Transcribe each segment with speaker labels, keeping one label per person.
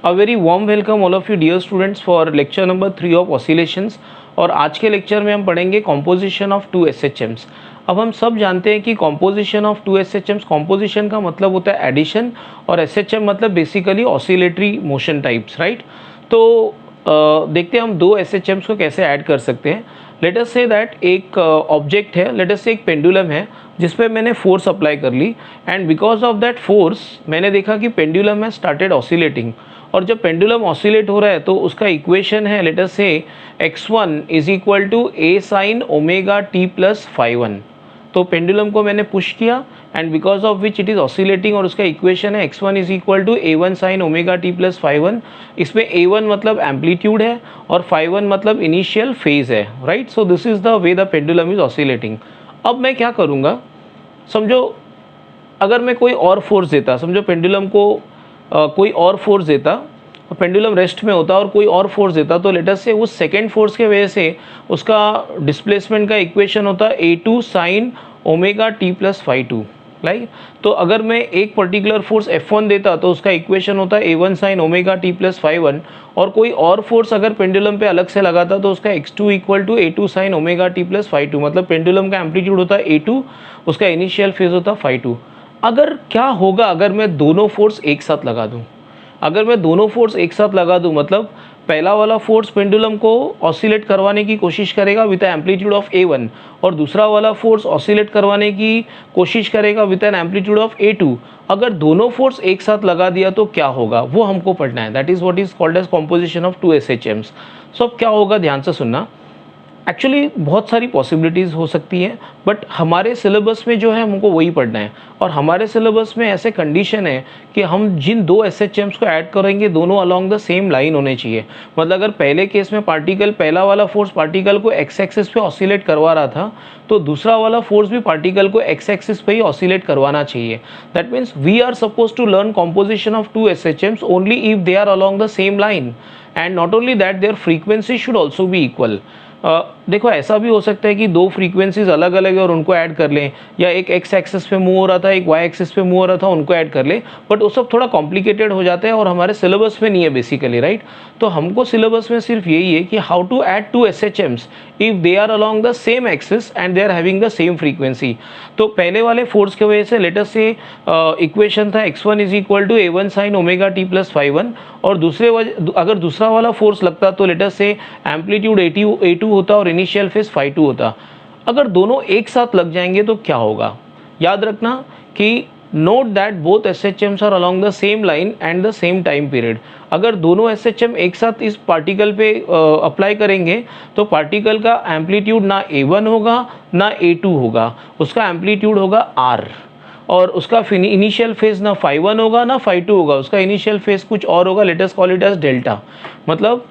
Speaker 1: A very warm welcome all of you dear students for lecture number 3 of oscillations। और आज के lecture में हम पढ़ेंगे कॉम्पोजिशन ऑफ टू SHMs। अब हम सब जानते हैं कि composition of two SHMs, composition का मतलब होता है एडिशन और SHM मतलब basically oscillatory motion types, right. तो देखते हैं हम दो SHMs को कैसे ऐड कर सकते हैं। लेट अस से दैट एक ऑब्जेक्ट है, लेट अस से एक पेंडुलम है जिस पे मैंने फोर्स अप्लाई कर ली and because of that force मैंने देखा कि पेंडुलम है स्टार्टेड ऑसिलेटिंग। और जब पेंडुलम ऑसिलेट हो रहा है तो उसका इक्वेशन है late us say x1 is equal to a sin omega t plus phi1। तो पेंडुलम को मैंने पुश किया and because of which it is oscillating और उसका इक्वेशन है x1 is equal to a1 sin omega t plus phi1। इसमें a1 मतलब amplitude है और phi1 मतलब इनिशियल फेज है, right. So this is the way the pendulum is oscillating. अब मैं क्या करूँगा, समझो अगर मैं कोई और फोर्स देता, समझो पेंडुलम को कोई और फोर्स देता, पेंडुलम रेस्ट में होता और कोई और फोर्स देता, तो लेट अस से उस सेकेंड फोर्स के वजह से उसका डिस्प्लेसमेंट का इक्वेशन होता a2 sin omega t plus phi2, right. तो अगर मैं एक पर्टिकुलर फोर्स F1 देता तो उसका इक्वेशन होता है a1 sin omega t plus phi1। और कोई और फोर्स अगर पेंडुलम पे अलग से लगाता तो उसका x2 equal to a2 sin omega t plus phi2। मतलब पेंडुलम का एम्पलीट्यूड होता है a2, उसका इनिशियल फेज होता है phi2। अगर क्या होगा अगर मैं दोनों फोर्स एक साथ लगा दूं, अगर मैं दोनों फोर्स एक साथ लगा दूं मतलब पहला वाला फोर्स पेंडुलम को ऑसिलेट करवाने की कोशिश करेगा विद एम्पलीट्यूड ऑफ a1 और दूसरा वाला फोर्स ऑसिलेट करवाने की कोशिश करेगा with N amplitude of a2। अगर दोनों फोर्स एक साथ लगा दिया तो क्या होगा वो हमको पढ़ना है। That is what is called as composition of two SHMs। सो अब क्या होगा, ध्यान से सुनना। एक्चुअली बहुत सारी पॉसिबिलिटीज़ हो सकती हैं बट हमारे सिलेबस में जो है हमको वही पढ़ना है। और हमारे सिलेबस में ऐसे कंडीशन है कि हम जिन दो SHMs को ऐड करेंगे दोनों अलॉन्ग द सेम लाइन होने चाहिए। मतलब अगर पहले केस में पार्टिकल, पहला वाला फोर्स पार्टिकल को x एक्सिस पे ऑसिलेट करवा रहा था तो दूसरा वाला फोर्स भी पार्टिकल को x एक्सिस पे ही ऑसिलेट करवाना चाहिए। That means we are suppose to learn composition of two SHMs only if they are along the same line and not only that their frequency should also be equal. देखो ऐसा भी हो सकता है कि दो फ्रीक्वेंसीज अलग अलग है और उनको ऐड कर लें, या एक एक्स एक्सिस पे मूव हो रहा था एक वाई एक्सिस पे मूव हो रहा था उनको ऐड कर लें, बट वो सब थोड़ा कॉम्प्लिकेटेड हो जाता है और हमारे सिलेबस में नहीं है बेसिकली, राइट। तो हमको सिलेबस में सिर्फ यही है कि how to add two SHMs if they are along the same axis and they are having the same frequency. तो पहले वाले फोर्स की वजह से लेट अस से इक्वेशन था x1 is equal to a1 sin omega t plus phi1 और अगर दूसरा वाला फोर्स लगता तो लेट अस से एम्पलीट्यूड a2 होता और इनिशियल फेज phi2 होता। अगर दोनों एक साथ लग जाएंगे तो क्या होगा, याद रखना कि note that both SHMs are along the same line and the same time period. अगर दोनों SHM एक साथ इस पार्टिकल पे अप्लाई करेंगे तो पार्टिकल का एम्पलीट्यूड ना a1 होगा ना a2 होगा, उसका एम्पलीट्यूड होगा r और उसका इनिशियल फेज ना phi1 होगा ना phi2 होगा, उसका इनिशियल फेज कुछ और होगा, let us call it as delta. मतलब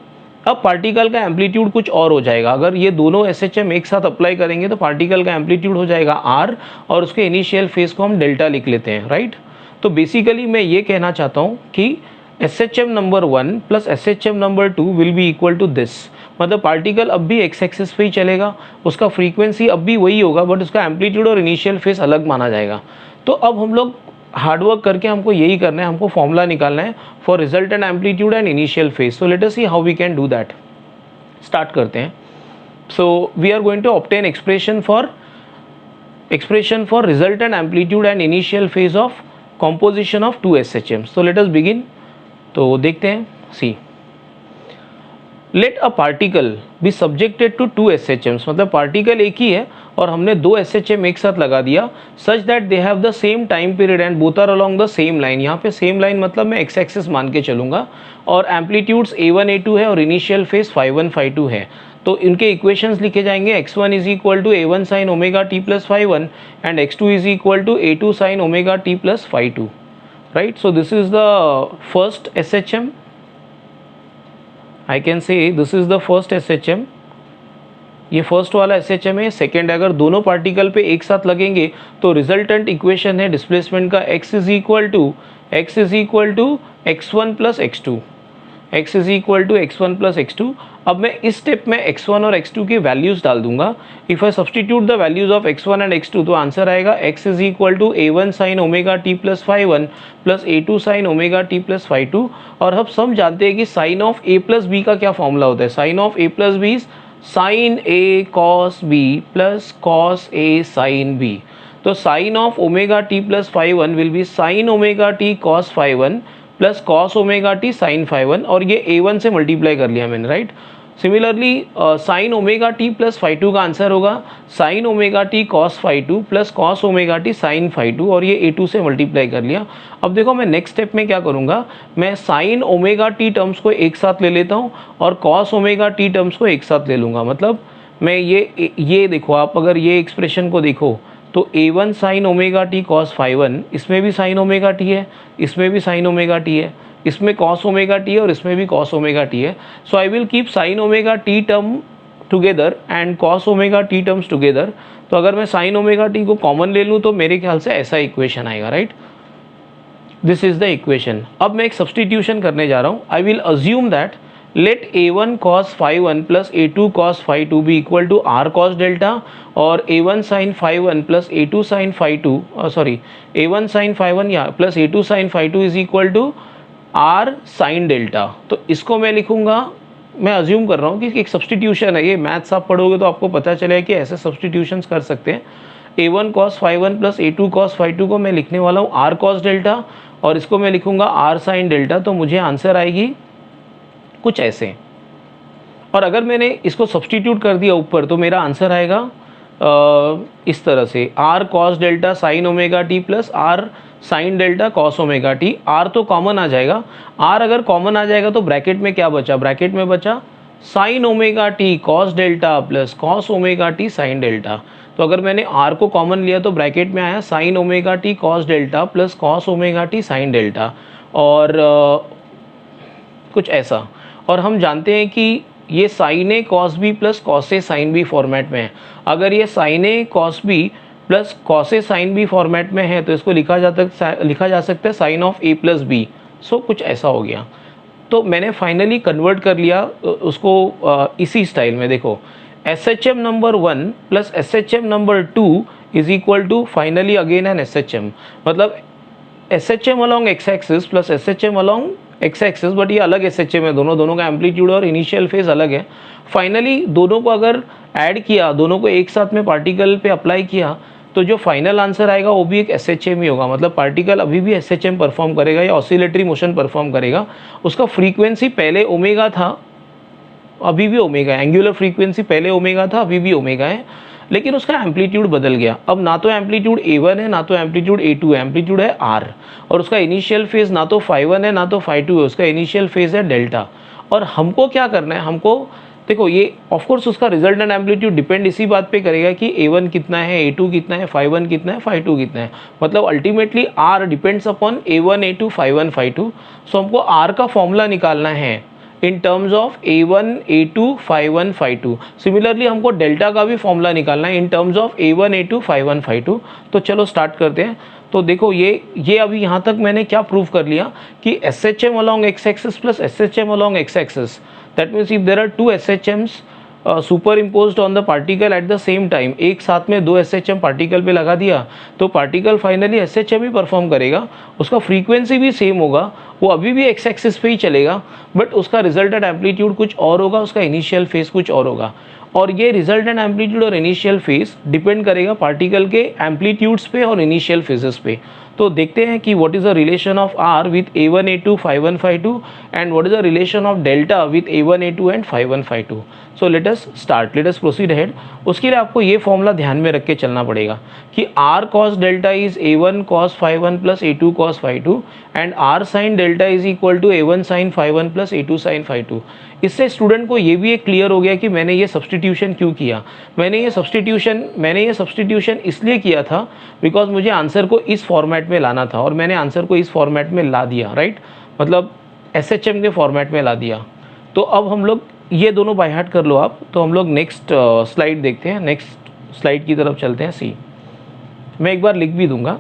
Speaker 1: अब पार्टिकल का एम्पलीट्यूड कुछ और हो जाएगा। अगर ये दोनों SHM एक साथ अप्लाई करेंगे तो पार्टिकल का एम्पलीट्यूड हो जाएगा r और उसके इनिशियल फेज को हम डेल्टा लिख लेते हैं, राइट। तो बेसिकली मैं ये कहना चाहता हूँ कि SHM number 1 plus SHM number 2 will be equal to this. मतलब पार्टिकल अब भी x एक्सिस पे ही चलेगा, उसका फ्रीक्वेंसी अब भी वही होगा बट उसका एम्पलीट्यूड और इनिशियल फेज अलग माना जाएगा। तो अब हम लोग हार्डवर्क करके हमको यही करना है, हमको फॉर्मूला निकालना है for resultant amplitude and initial phase. So let us see how we can do that. Start करते हैं। So we are going to obtain expression for resultant amplitude and initial phase of composition of two SHMs। So let us begin. तो देखते हैं, see let a particle be subjected to two SHMs। मतलब particle एक ही है और हमने दो SHM एक साथ लगा दिया such that they have the same time period and both are along the same line. यहाँ पे सेम लाइन मतलब मैं x एक्सिस मान के चलूँगा और एम्पलीट्यूड्स a1 a2 है और इनिशियल फेज phi1 phi2 है। तो इनके इक्वेशंस लिखे जाएंगे x1 is equal to a1 sin omega t plus phi1 and x2 is equal to a2 sin omega t plus phi2, right. So this is the first SHM। I can say this is the first SHM। ये first वाला SHM है। Second, अगर दोनों particle पे एक साथ लगेंगे तो रिजल्टेंट इक्वेशन है डिस्प्लेसमेंट का x is equal to x1 plus x2। x is equal to x1 plus x2। अब मैं इस स्टेप में x1 और x2 की वैल्यूज़ डाल दूंगा। If I substitute the values of x1 and x2 तो आंसर आएगा x is equal to a1 sine omega t plus phi 1 plus a2 sine omega t plus phi 2। और हम सब जानते हैं कि sine of a plus b का क्या फॉर्मूला होता है। Sine of a plus b sine a cos b plus cos a sine b। तो sine of omega t plus phi 1 will be sine omega t cos phi 1 plus cos omega t sine phi 1, और ये a1 से multiply कर लिया मैंने, right. Similarly sine omega t plus phi 2 का answer होगा sine omega t cos phi 2 plus cos omega t sine phi 2, और ये a2 से मल्टीप्लाई कर लिया। अब देखो मैं नेक्स्ट स्टेप में क्या करूँगा, मैं साइन ओमेगा टी टर्म्स को एक साथ ले लेता हूँ और कॉस ओमेगा टी टर्म्स को एक साथ ले लूँगा। मतलब मैं ये देखो, आप अगर ये एक्सप्रेशन को देखो तो a1 sine omega t cos phi 1, इसमें भी साइन ओमेगा टी है, इसमें भी साइन ओमेगा टी है, इसमें कॉस ओमेगा टी है और इसमें भी कॉस ओमेगा टी है। So I will keep sine omega t term together and cos omega t terms together. तो अगर मैं साइन ओमेगा टी को कॉमन ले लूँ तो मेरे ख्याल से ऐसा इक्वेशन आएगा, right. This is the equation. अब मैं एक सब्सटीट्यूशन करने जा रहा हूँ। I will assume that let a1 cos phi 1 plus a2 cos phi 2 be equal to r cos delta, और a1 sin phi 1 plus a2 sin phi 2 a1 sin phi 1 या plus a2 sin phi 2 is equal to r sin delta। तो इसको मैं लिखूंगा, मैं assume कर रहा हूँ कि एक सब्सटीट्यूशन है, ये मैथ्स आप पढ़ोगे तो आपको पता चलेगा कि ऐसे सब्सटीट्यूशंस कर सकते हैं। a1 cos phi 1 plus a2 cos phi 2 को मैं लिखने वाला हूँ r cos delta, और इसको मैं लिखूंगा r sin delta। तो मुझे आंसर आएगी कुछ ऐसे। और अगर मैंने इसको सब्सटीट्यूट कर दिया ऊपर तो मेरा आंसर आएगा इस तरह से r cos delta sign omega t plus r sine delta cos omega T. r तो कॉमन आ जाएगा, r अगर कॉमन आ जाएगा तो ब्रैकेट में क्या बचा, ब्रैकेट में बचा sign omega t cos delta plus cos omega t sine delta. तो अगर मैंने r को कॉमन लिया तो ब्रैकेट में आया sine omega t cos delta plus cos omega t sine delta, और कुछ ऐसा। और हम जानते हैं कि ये sine A cos B plus cos A sine B format में है। अगर ये sine A cos B plus cos A sine B format में है तो इसको लिखा जा सकता है sine of A plus B. So कुछ ऐसा हो गया। तो मैंने फाइनली कन्वर्ट कर लिया उसको इसी स्टाइल में। देखो SHM number 1 plus SHM number 2 is equal to finally again an SHM। मतलब SHM along x axis plus SHM along x axis, but ये अलग SHM है, दोनों का एम्पलीट्यूड और इनिशियल फेज अलग है। फाइनली दोनों को अगर ऐड किया, दोनों को एक साथ में पार्टिकल पे अप्लाई किया तो जो फाइनल आंसर आएगा वो भी एक SHM ही होगा। मतलब पार्टिकल अभी भी SHM परफॉर्म करेगा या ऑसिलेटरी मोशन परफॉर्म करेगा। उसका फ्रीक्वेंसी पहले ओमेगा था, अभी भी ओमेगा है। एंगुलर फ्रीक्वेंसी पहले ओमेगा था, अभी भी ओमेगा है, लेकिन उसका एम्पलीट्यूड बदल गया। अब ना तो एम्पलीट्यूड A1 है ना तो एम्पलीट्यूड A2 है, एम्पलीट्यूड है R, और उसका इनिशियल फेज ना तो phi 1 है ना तो phi 2 है, उसका इनिशियल फेज है डेल्टा। और हमको क्या करना है, हमको देखो ये ऑफकोर्स उसका रिजल्ट एंड एम्पलीट्यूड डिपेंड इसी बात पे करेगा कि A1 कितना है, A2 कितना है, phi 1 कितना है, phi 2 कितना है। मतलब ultimately R depends upon A1 A2 phi 1 phi 2। सो हमको R का फॉर्मूला निकालना है इन terms of A1 A2 phi 1 phi 2। Similarly हमको डेल्टा का भी फॉर्मूला निकालना है इन terms of A1 A2 phi 1 phi 2। तो चलो स्टार्ट करते हैं। तो देखो ये अभी यहाँ तक मैंने क्या प्रूव कर लिया कि SHM along x axis plus SHM along x axis, that means if there are two SHMs superimposed on the particle at the same time, एक साथ में दो SHM पार्टिकल पे लगा दिया तो पार्टिकल फाइनली SHM ही परफॉर्म करेगा। उसका फ्रीक्वेंसी भी सेम होगा, वो अभी भी एक्स एक्सिस पे ही चलेगा, बट उसका रिजल्टेंट एम्पलीट्यूड कुछ और होगा, उसका इनिशियल फेज कुछ और होगा। और ये रिजल्टेंट एम्पलीट्यूड और इनिशियल फेज डिपेंड करेगा पार्टिकल के एम्पलीट्यूड्स पे और इनिशियल फेजेस पे। तो देखते हैं कि what is the relation of R with A1 A2 phi 1 phi 2 and what is the relation of delta with A1 A2 and phi 1 phi 2। So let us proceed ahead. उसके लिए आपको ये formula ध्यान में रख के चलना पड़ेगा कि R cos delta is A1 cos phi 1 plus A2 cos phi 2 and R sin delta is equal to A1 sin phi 1 plus A2 sin phi 2। इससे स्टूडेंट को ये भी एक क्लियर हो गया कि मैंने ये सब्सटीट्यूशन क्यों किया। मैंने ये सब्सटीट्यूशन इसलिए किया था बिकॉज मुझे आंसर को इस फॉर्मेट में लाना था, और मैंने आंसर को इस फॉर्मेट में ला दिया, राइट। मतलब SHM के फॉर्मेट में ला दिया। तो अब हम लोग ये दोनों बाय हार्ट कर लो आप। तो हम लोग नेक्स्ट स्लाइड देखते हैं, नेक्स्ट स्लाइड की तरफ चलते हैं। सी मैं एक बार लिख भी दूंगा।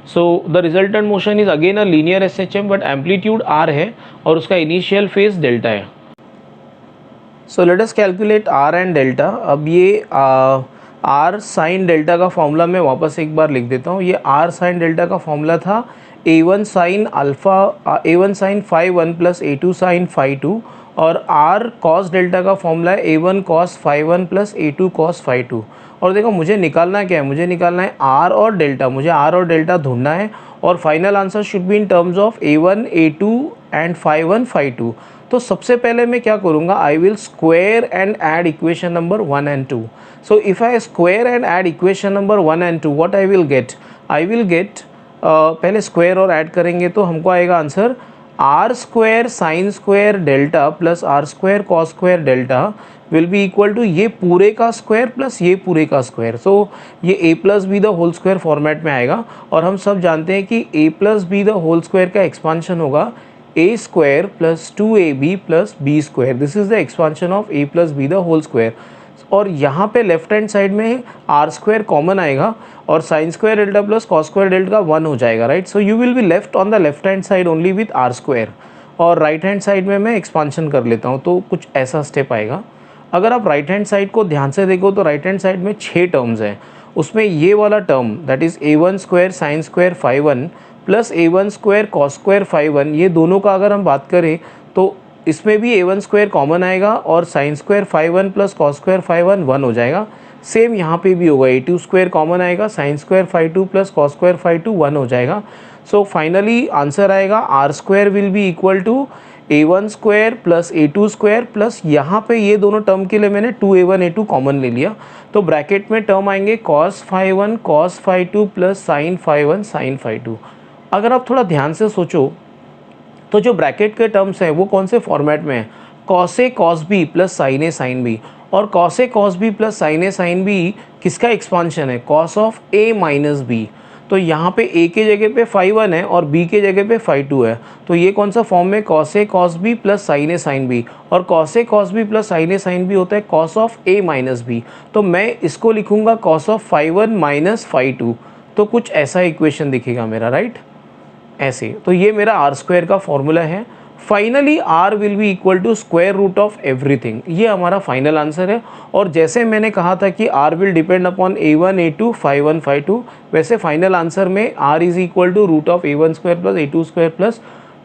Speaker 1: So the resultant motion is again a linear SHM but amplitude r है और उसका इनिशियल फेज डेल्टा है. So let us calculate r and delta. अब ये r साइन डेल्टा का फॉर्मूला मैं वापस एक बार लिख देता हूँ. ये r साइन डेल्टा का फॉर्मूला था a1 sine alpha a1 sine phi 1 plus a2 sine phi 2 और r कॉस डेल्टा का फॉर्मूला है a1 cos phi 1 plus a2 cos phi 2. और देखो मुझे निकालना क्या है, मुझे निकालना है r और डेल्टा. मुझे r और डेल्टा ढूंढना है और final answer should be in terms of a1 a2 and phi 1 phi 2. तो सबसे पहले मैं क्या करूँगा, I will square and add equation number 1 and 2. So if I square and add equation number 1 and 2 what I will get, I will get पहले square और add करेंगे तो हमको आएगा answer r square sine square delta plus r square cos square delta will be equal to ये पूरे का square plus ये पूरे का स्क्वायर. सो ये a plus b the whole square format में आएगा और हम सब जानते हैं कि a plus b the whole square का एक्सपांशन होगा a square plus 2ab plus b square. This is the expansion of a plus b the whole square. और यहाँ पे लेफ्ट हैंड साइड में आर स्क्वायर कॉमन आएगा और sine square delta plus cos square delta 1 हो जाएगा, right. So you will be left on the left hand side only with r square. और right hand side में मैं expansion कर लेता हूँ तो कुछ ऐसा स्टेप आएगा. अगर आप राइट हैंड साइड को ध्यान से देखो तो राइट हैंड साइड में 6 टर्म्स हैं. उसमें ये वाला term that is a1 square sine square phi 1 plus a1 square cos square phi 1, ये दोनों का अगर हम बात करें तो इसमें भी a1 स्क्वायर कॉमन आएगा और sine square phi 1 plus cos square phi 1 1 हो जाएगा. सेम यहाँ पे भी होगा, a2 स्क्वायर कॉमन आएगा, sine square phi 2 plus cos square phi 2 1 हो जाएगा. सो फाइनली आंसर आएगा r square will be equal to a1 square plus a2 square plus यहाँ पे ये दोनों टर्म के लिए मैंने 2a1 a2 कॉमन ले लिया तो ब्रैकेट में टर्म आएंगे cos phi 1 cos phi 2 plus sine phi 1 sine phi 2. अगर आप थोड़ा ध्यान से सोचो तो जो ब्रैकेट के टर्म्स हैं वो कौन से फॉर्मेट में है, cos a cos b plus sin a sin b. और cos a cos b plus sin a sin b किसका एक्सपांशन है, cos of a minus b. तो यहाँ पे a के जगह पे फाई 1 है और b के जगह पे फाई 2 है तो ये कौन सा फॉर्म में cos a cos b plus sin a sin b. और cos a cos b plus sin a sin b होता है cos of a minus b. तो मैं इसको लिखूँगा cos of phi 1 minus phi 2. तो कुछ ऐसा इक्वेशन दिखेगा मेरा, राइट, ऐसे. तो ये मेरा आर स्क्वायर का फॉर्मूला है. Finally r will be equal to square root of everything. ये हमारा फाइनल आंसर है. और जैसे मैंने कहा था कि r will depend upon a1 a2 phi 1 phi 2, वैसे फाइनल आंसर में r is equal to root of a1 square plus a2 square plus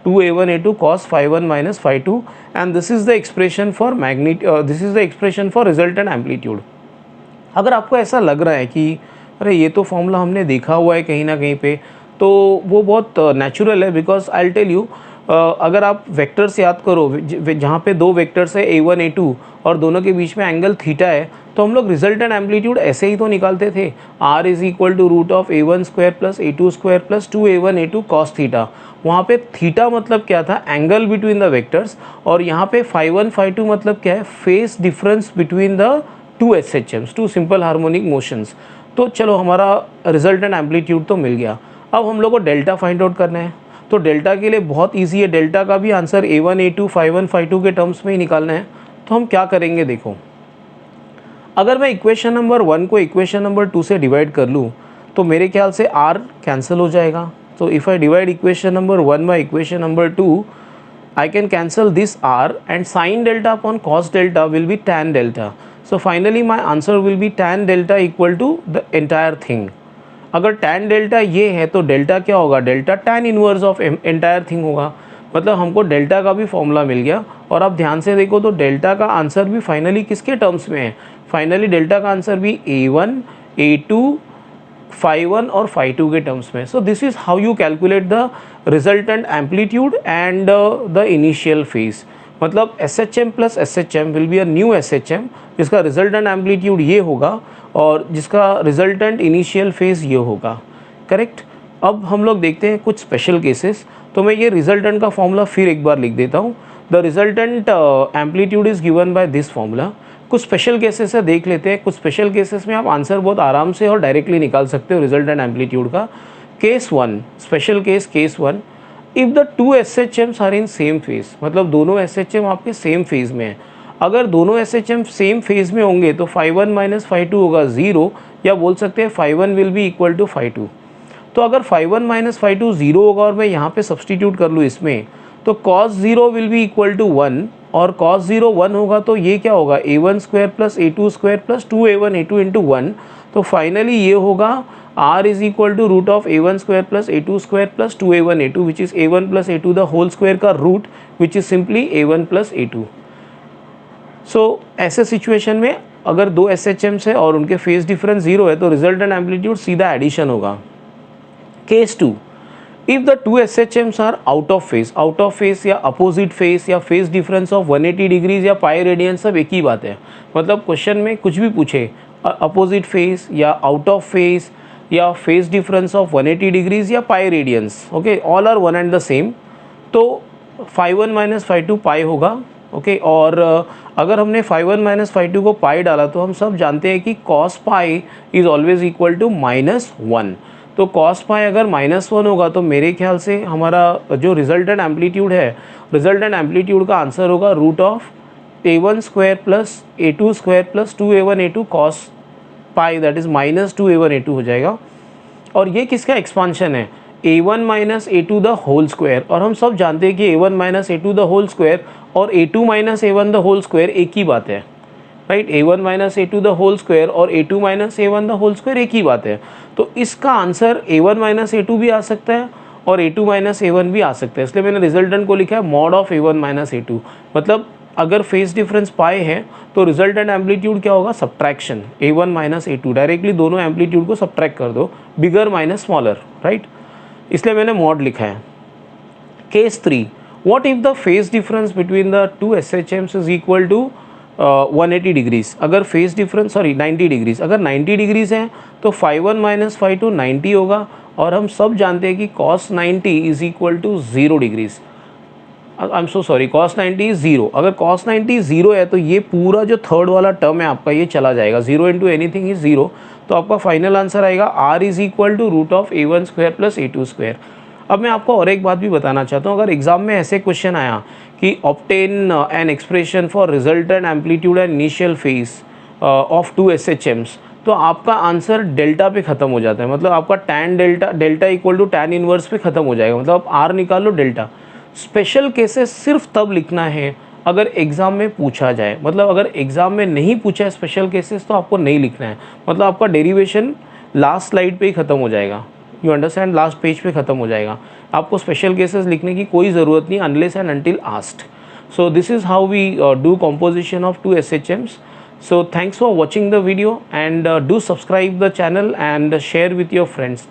Speaker 1: 2a1 a2 cos phi 1 minus phi 2 and this is the expression for this is the expression for resultant amplitude. अगर आपको ऐसा लग रहा है कि अरे ये तो फॉर्मूला हमने देखा हुआ है कहीं ना कहीं पे, तो वो बहुत नेचुरल है. बिकॉज आई टेल यू, अगर आप वेक्टर्स याद करो जहाँ पे दो वेक्टर्स है a1 a2 और दोनों के बीच में एंगल थीटा है तो हम लोग रिजल्टेंट एम्पलीट्यूड ऐसे ही तो निकालते थे, r is equal to root of a1 square plus a2 square plus 2a1 a2 cos theta. वहाँ पे थीटा मतलब क्या था, एंगल बिटवीन द वेक्टर्स. और यहाँ पे फाई 1 फाई 2 मतलब क्या है, phase difference between the two SHMs, two simple harmonic motions. तो चलो हमारा रिजल्टेंट एम्पलीट्यूड तो मिल गया. अब हम लोग को डेल्टा फाइंड आउट करना है. तो डेल्टा के लिए बहुत इजी है, डेल्टा का भी answer a1 a2 phi 1 phi 2 के टर्म्स में ही निकालना है. तो हम क्या करेंगे, देखो, अगर मैं इक्वेशन नंबर 1 को इक्वेशन नंबर 2 से डिवाइड कर लूँ तो मेरे ख्याल से r कैंसिल हो जाएगा. तो if I divide equation number 1 by equation number 2 I can cancel this r and sin delta upon cos delta will be tan delta. So finally my answer will be tan delta equal to the entire thing. अगर tan delta ये है तो delta क्या होगा, delta tan inverse of entire thing होगा. मतलब हमको delta का भी फॉर्मूला मिल गया. और आप ध्यान से देखो तो डेल्टा का आंसर भी फाइनली किसके टर्म्स में है, फाइनली डेल्टा का आंसर भी a1 a2 फाई 1 और फाई 2 के टर्म्स में. सो this is how you calculate the resultant amplitude and the initial phase. मतलब SHM plus SHM will be a new SHM जिसका रिजल्टेंट एम्पलीट्यूड ये होगा और जिसका रिजल्टेंट इनिशियल फेज ये होगा, करेक्ट. अब हम लोग देखते हैं कुछ स्पेशल केसेस. तो मैं ये रिजल्टेंट का फॉर्मूला फिर एक बार लिख देता हूँ. The resultant amplitude is given by this formula. कुछ स्पेशल केसेस है, देख लेते हैं. कुछ स्पेशल केसेस में आप आंसर बहुत आराम से और डायरेक्टली निकाल सकते हो रिजल्टेंट एम्पलीट्यूड का. Case 1, special case 1, if the two SHMs are in same phase, मतलब दोनों SHM आपके सेम फेज में हैं. अगर दोनों SHM सेम फेज में होंगे तो फाई 1 माइनस फाई 2 होगा 0, या बोल सकते हैं phi 1 will be equal to phi 2. तो अगर phi1 माइनस phi2 0 होगा और मैं यहाँ पे सब्सटीट्यूट कर लूँ इसमें, तो cos 0 will be equal to 1 और cos 0 1 होगा, तो ये क्या होगा a1 square plus a2 square plus 2a1 a2 into 1। तो फाइनली ये होगा r is equal to root of a1 square plus a2 square plus 2a1 a2 which is a1 plus a2 the whole square का root which is simply a1 plus a2। सो ऐसे situation में अगर दो SHMs है और उनके phase difference 0 है तो रिजल्टेंट एम्पलीट्यूड सीधा एडिशन होगा। Case 2, if the two SHMs are out of phase या अपोजिट फेस या फेस डिफरेंस ऑफ 180 डिग्रीज या पाई रेडियन, सब एक ही बात है। मतलब क्वेश्चन में कुछ भी पूछे, अपोजिट फेस या आउट ऑफ फेस या फेस डिफरेंस ऑफ 180 डिग्रीज या pi radians, okay, all are one and the same, तो phi1 माइनस phi2 पाई होगा, ओके। और अगर हमने phi1 माइनस phi2 को पाई डाला तो हम सब जानते हैं कि cos pi is always equal to -1। तो cos पाई अगर -1 होगा तो मेरे ख्याल से हमारा जो रिजल्टेंट एम्पलीट्यूड है, रिजल्टेंट एम्पलीट्यूड का आंसर होगा root of a1 square plus a2 square plus 2a1 a2 cos pi, that is -2a1 a2 हो जाएगा। और ये किसका एक्सपांशन है, a1 minus a2 the whole square, और हम सब जानते हैं कि a1 minus a2 the whole square और a2 minus a1 the whole square एक ही बात है, right. a1 minus a2 the whole square और a2 minus a1 the whole square एक ही बात है। तो इसका आंसर a1 माइनस a2 भी आ सकता है और a2 माइनस a1 भी आ सकता है, इसलिए मैंने रिजल्टेंट को लिखा है mod of a1 minus a2। मतलब अगर फेस डिफरेंस पाए है तो रिजल्टेंट एम्पलीट्यूड क्या होगा, subtraction a1 minus a2, directly दोनों एम्पलीट्यूड को सब्ट्रैक्ट कर दो, बिगर माइनस स्मॉलर, राइट, इसलिए मैंने मॉड लिखा है। Case 3, what if the phase difference between the two SHMs is equal to 180 degrees. अगर फेस डिफरेंस 90 डिग्रीज, अगर 90 डिग्रीज है तो phi1 माइनस phi2 90 होगा, और हम सब जानते हैं कि cos 90 is equal to 0 degrees. I am so sorry, cos 90 is 0। अगर cos 90 0 है तो ये पूरा जो थर्ड वाला टर्म है आपका ये चला जाएगा, 0 इंटू एनीथिंग इज 0। तो आपका फाइनल आंसर आएगा r is equal to root of a1 square plus a2 square. अब मैं आपको और एक बात भी बताना चाहता हूँ, अगर एग्जाम में ऐसे क्वेश्चन आया कि obtain an expression for resultant amplitude and initial phase of two SHMs, तो आपका आंसर डेल्टा पे ख़त्म हो जाता है। मतलब आपका tan delta equal to tan inverse पे ख़त्म हो जाएगा, मतलब आप r निकाल लो डेल्टा। स्पेशल केसेस सिर्फ तब लिखना है अगर एग्ज़ाम में पूछा जाए, मतलब अगर एग्ज़ाम में नहीं पूछा है स्पेशल केसेस तो आपको नहीं लिखना है, मतलब आपका डेरिवेशन लास्ट स्लाइड पे ही ख़त्म हो जाएगा, यू अंडरस्टैंड, लास्ट पेज पे ख़त्म हो जाएगा। आपको स्पेशल केसेस लिखने की कोई ज़रूरत नहीं unless and until asked. So this is how we do composition of two SHMs. So thanks for watching the video and do subscribe the channel and share with your friends.